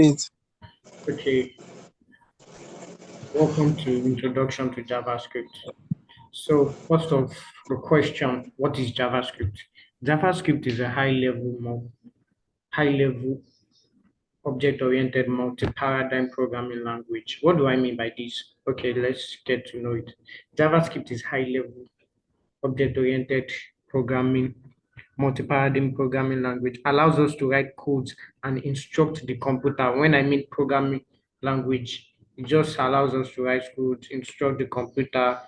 It. Okay, welcome to Introduction to JavaScript. So, first of the question, what is JavaScript? JavaScript is a high-level object-oriented multi-paradigm programming language. What do I mean by this? Okay, let's get to know it. JavaScript is high-level object-oriented programming, multi-paradigm programming language, allows us to write codes and instruct the computer. When I mean programming language, it just allows us to write codes, instruct the computer.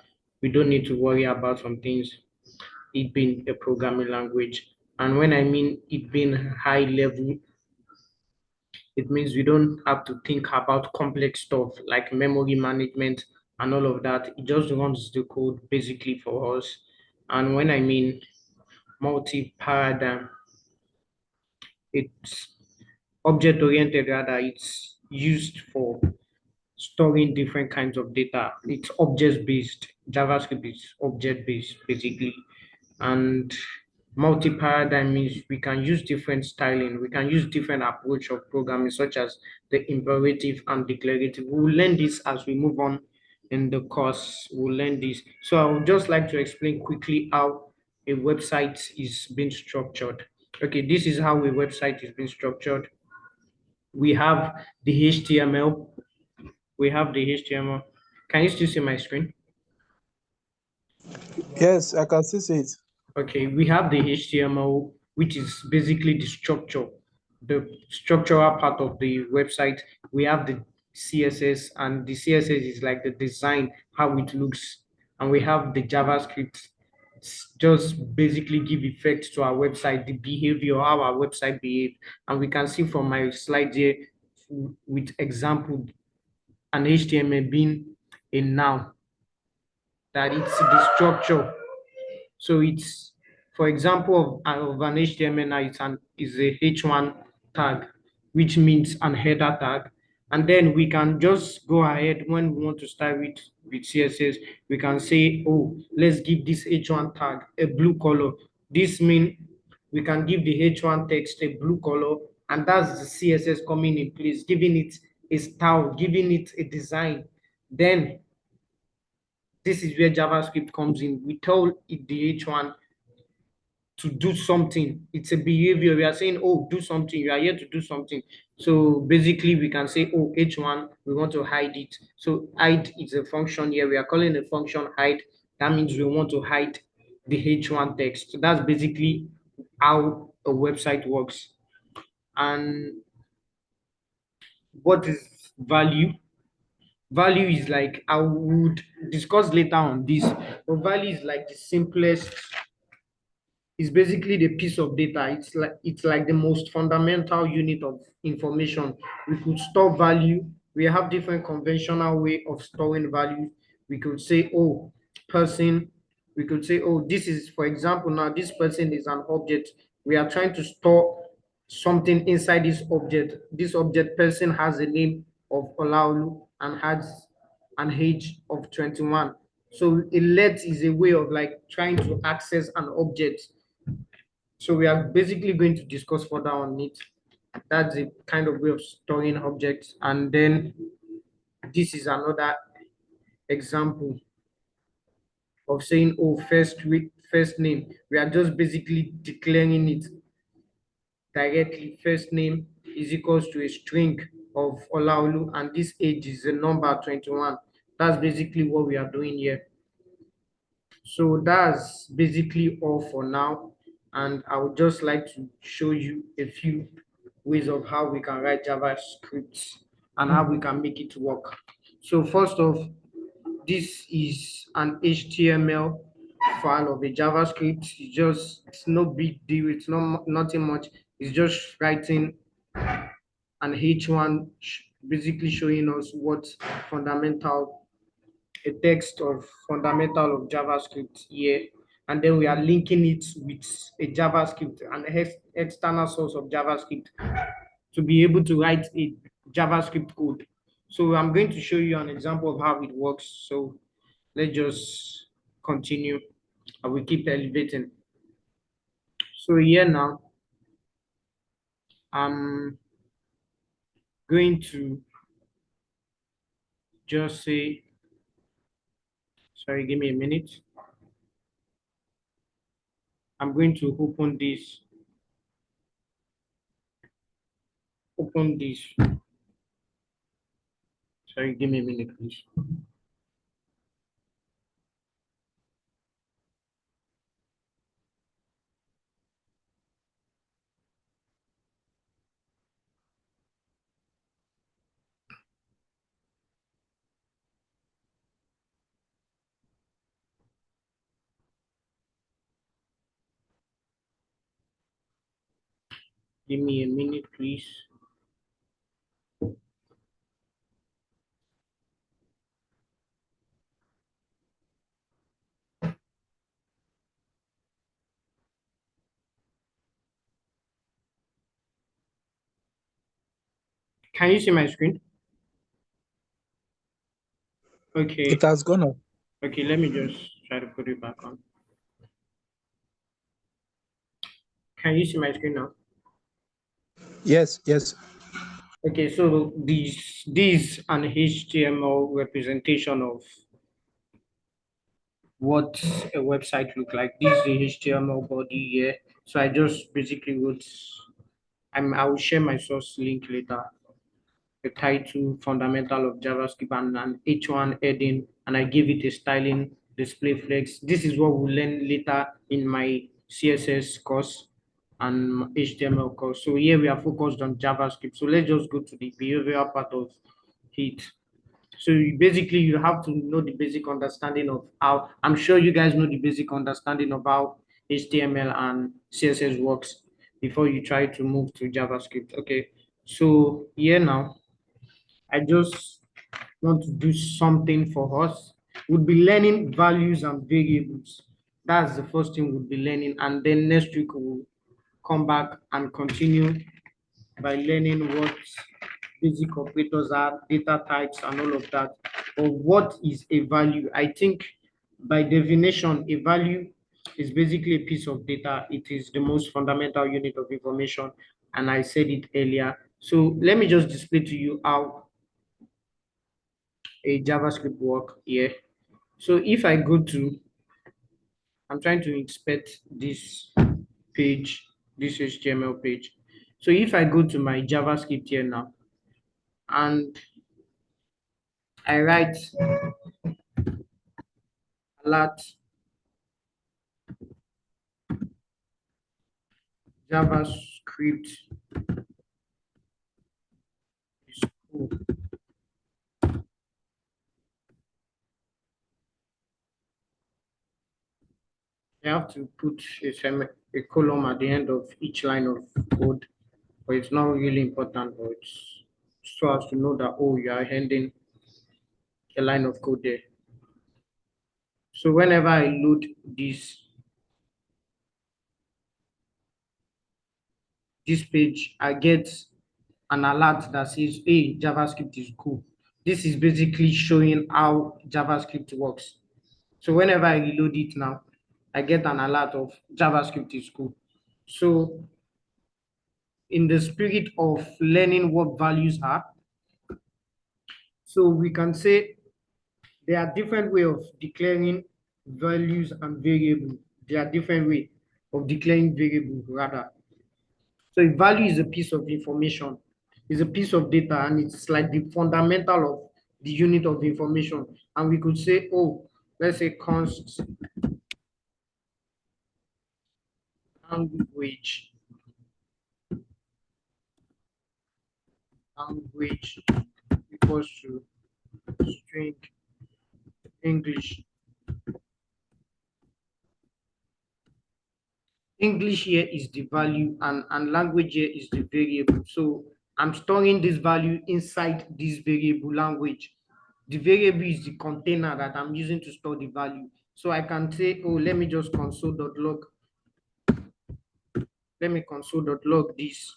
We don't need to worry about some things, it being a programming language. And when I mean it being high level, it means we don't have to think about complex stuff like memory management and all of that. It just runs the code basically for us. And when I mean multi-paradigm, it's object oriented, rather it's used for storing different kinds of data. It's object based. JavaScript is object based basically. And multi-paradigm means we can use different styling, we can use different approach of programming, such as the imperative and declarative. We'll learn this as we move on in the course. We'll learn this. So I would just like to explain quickly how a website is being structured. Okay, this is how a website is being structured. We have the HTML. We have the HTML. Can you still see my screen? Yes, I can still see it. Okay, we have the HTML, which is basically the structural part of the website. We have the CSS, and the CSS is like the design, how it looks. And we have the JavaScript, just basically give effect to our website, the behavior, how our website behave. And we can see from my slide here with example, an HTML being a noun, that it's the structure. So it's, for example, of an HTML now, is a H1 tag, which means an header tag. And then we can just go ahead when we want to start with CSS. We can say, oh, let's give this H1 tag a blue color. This means we can give the H1 text a blue color, and that's the CSS coming in place, giving it a style, giving it a design. Then this is where JavaScript comes in. We tell it the H1 to do something. It's a behavior. We are saying, oh, do something. You are here to do something. So basically, we can say, oh, H1, we want to hide it. So hide is a function here. We are calling the function hide. That means we want to hide the H1 text. So that's basically how a website works. And what is value? Value is like, I would discuss later on this, but value is like the simplest, is basically the piece of data. It's like the most fundamental unit of information. We could store value. We have different conventional way of storing value. We could say, oh, person. We could say, oh, this is, for example, now this person is an object. We are trying to store something inside this object. This object person has a name of Olaolu and has an age of 21. So a let is a way of like trying to access an object. So we are basically going to discuss further on it. That's a kind of way of storing objects. And then this is another example of saying, oh, first name. We are just basically declaring it directly. First name is equals to a string of Olaolu, and this age is the number 21. That's basically what we are doing here. So that's basically all for now. And I would just like to show you a few ways of how we can write JavaScript and how we can make it work. So first off, this is an HTML file of a JavaScript. It's no big deal. It's nothing much. It's just writing an H1, basically showing us what fundamental, a text of fundamental of JavaScript here, and then we are linking it with a JavaScript, an external source of JavaScript, to be able to write a JavaScript code. So I'm going to show you an example of how it works. So let's just continue. I will keep elevating. So here now, I'm going to just say, sorry, give me a minute. I'm going to open this. Sorry, give me a minute, please. Give me a minute, please. Can you see my screen? Okay. It has gone up. Okay, let me just try to put it back on. Can you see my screen now? Yes, yes. Okay, so this an HTML representation of what a website look like. This is the HTML body here. So I just basically wrote. I will share my source link later. The title, fundamental of JavaScript, and an H1 heading, and I give it a styling display flex. This is what we'll learn later in my CSS course and HTML course. So here we are focused on JavaScript. So let's just go to the behavioral part of it. So basically, you have to know the basic understanding of how, I'm sure you guys know the basic understanding of how HTML and CSS works before you try to move to JavaScript. Okay, so here now, I just want to do something for us. We'll be learning values and variables. That's the first thing we'll be learning. And then next week, we'll come back and continue by learning what basic operators are, data types, and all of that. But what is a value? I think by definition, a value is basically a piece of data. It is the most fundamental unit of information, and I said it earlier. So let me just display to you how a JavaScript work here. So if I go to, I'm trying to inspect this page, this HTML page. So if I go to my JavaScript here now, and I write alert JavaScript is cool. You have to put a column at the end of each line of code, but it's not really important, but it's so as to know that, oh, you are ending a line of code there. So whenever I load this page, I get an alert that says, hey, JavaScript is cool. This is basically showing how JavaScript works. So whenever I reload it now, I get an alert of JavaScript is cool. So in the spirit of learning what values are, so we can say there are different way of declaring values and variable. There are different way of declaring variable rather. So a value is a piece of information, is a piece of data, and it's like the fundamental of the unit of information. And we could say, oh, let's say const language, language equals to string English. English here is the value, and language here is the variable. So I'm storing this value inside this variable language. The variable is the container that I'm using to store the value. So I can say, oh, let me just console.log. Let me console.log this.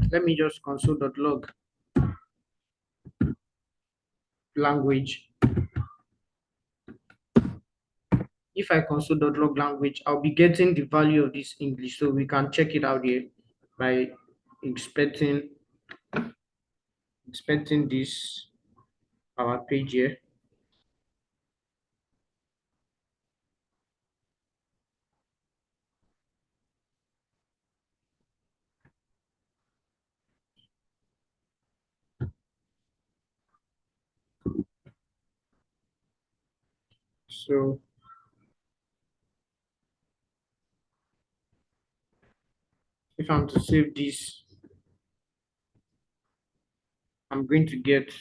Let me just console.log language. if I console.log language, I'll be getting the value of this English. So we can check it out here by expecting this our page here. So if I'm to save this, I'm going to get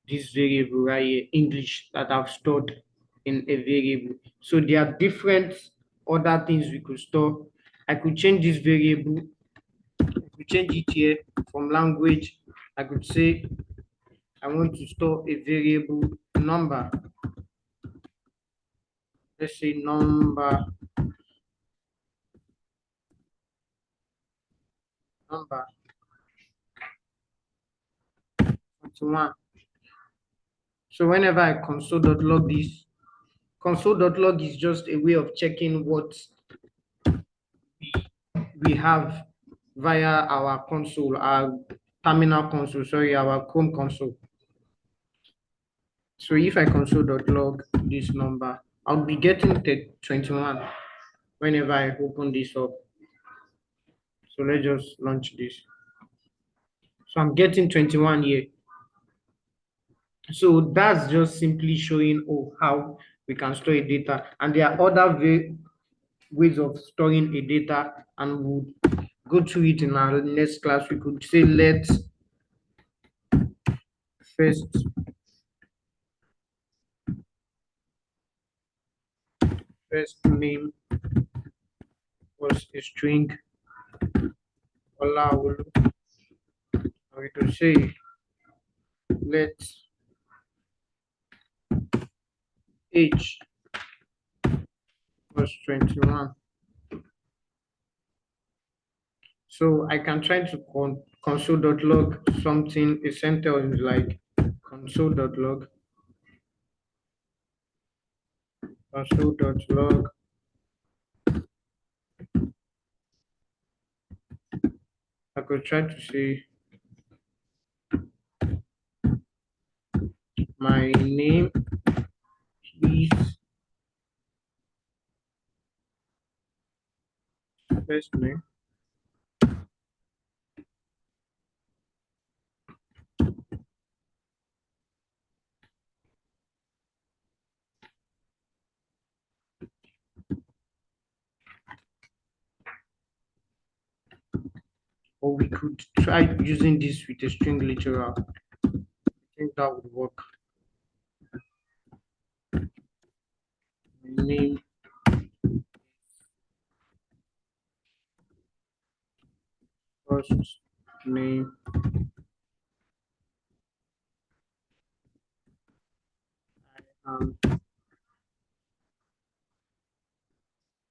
this variable right here, English, that I've stored in a variable. So there are different other things we could store. I could change this variable, I could change it here from language. I could say I want to store a variable number. Let's say number 21. So whenever I console.log this, console.log is just a way of checking what we have via our console, our terminal console, sorry, our Chrome console. So if I console.log this number, I'll be getting 21 whenever I open this up. So let's just launch this. So I'm getting 21 here. So that's just simply showing how we can store a data. And there are other ways of storing a data, and we'll go through it in our next class. We could say let first name was a string Olawolu. We could say let age was 21. So I can try to console.log something, a sentence like console.log, console.log. I could try to say my name is first name. Or we could try using this with a string literal. I think that would work. My name first name and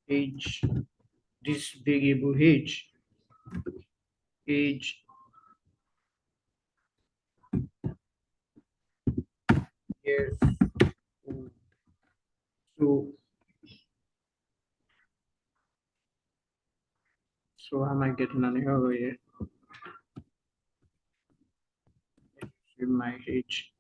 age. This variable age years old. So am I getting an error here? My age.